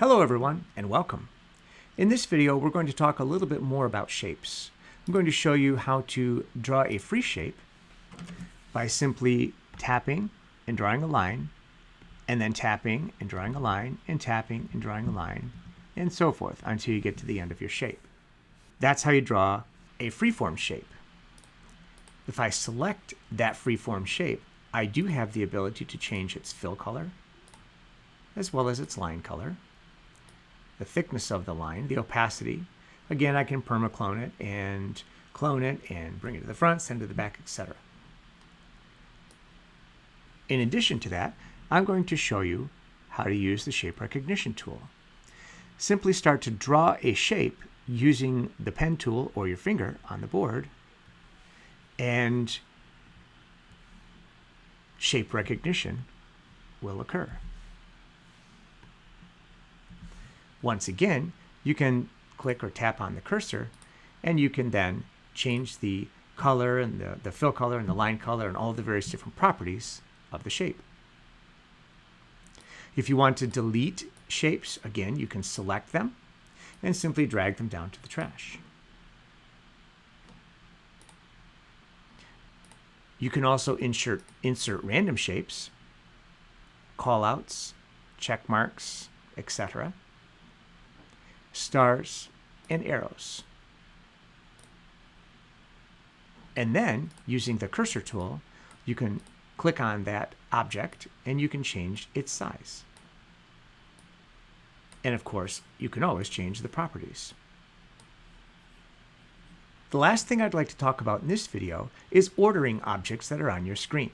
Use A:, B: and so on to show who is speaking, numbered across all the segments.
A: Hello everyone and welcome. In this video we're going to talk a little bit more about shapes. I'm going to show you how to draw a free shape by simply tapping and drawing a line, and then tapping and drawing a line, and tapping and drawing a line, and so forth until you get to the end of your shape. That's how you draw a freeform shape. If I select that freeform shape, I do have the ability to change its fill color as well as its line color, the thickness of the line, the opacity. Again, I can perma-clone it and clone it and bring it to the front, send it to the back, etc. In addition to that, I'm going to show you how to use the shape recognition tool. Simply start to draw a shape using the pen tool or your finger on the board, and shape recognition will occur. Once again, you can click or tap on the cursor, and you can then change the color and the fill color and the line color and all the various different properties of the shape. If you want to delete shapes, again, you can select them and simply drag them down to the trash. You can also insert random shapes, callouts, check marks, etc., stars, and arrows. And then, using the cursor tool, you can click on that object and you can change its size. And of course, you can always change the properties. The last thing I'd like to talk about in this video is ordering objects that are on your screen.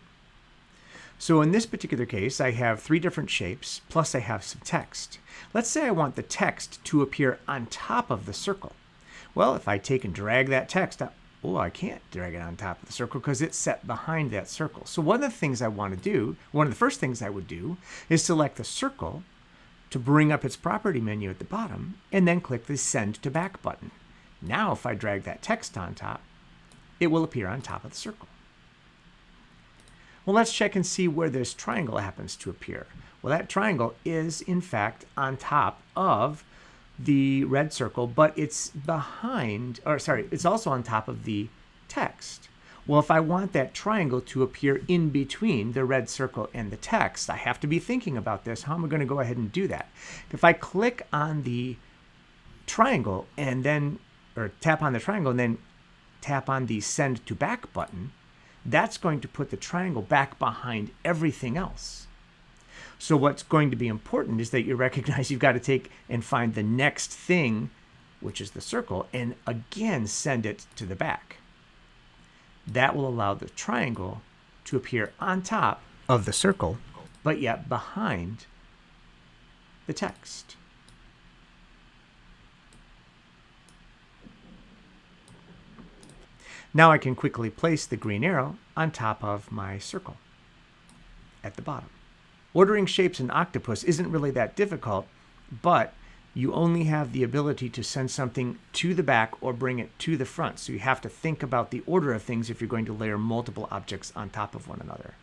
A: So in this particular case, I have 3 different shapes, plus I have some text. Let's say I want the text to appear on top of the circle. Well, if I take and drag that text up, I can't drag it on top of the circle because it's set behind that circle. So one of the things I want to do, one of the first things I would do, is select the circle to bring up its property menu at the bottom, and then click the Send to Back button. Now if I drag that text on top, it will appear on top of the circle. Well, let's check and see where this triangle happens to appear. Well, that triangle is in fact on top of the red circle, but it's it's also on top of the text. Well, if I want that triangle to appear in between the red circle and the text, I have to be thinking about this. How am I going to go ahead and do that? If I click on the triangle and then, or tap on the triangle and then tap on the Send to Back button, that's going to put the triangle back behind everything else. So what's going to be important is that you recognize you've got to take and find the next thing, which is the circle, and again send it to the back. That will allow the triangle to appear on top of the circle, but yet behind the text. Now I can quickly place the green arrow on top of my circle at the bottom. Ordering shapes in Oktopus isn't really that difficult, but you only have the ability to send something to the back or bring it to the front. So you have to think about the order of things if you're going to layer multiple objects on top of one another.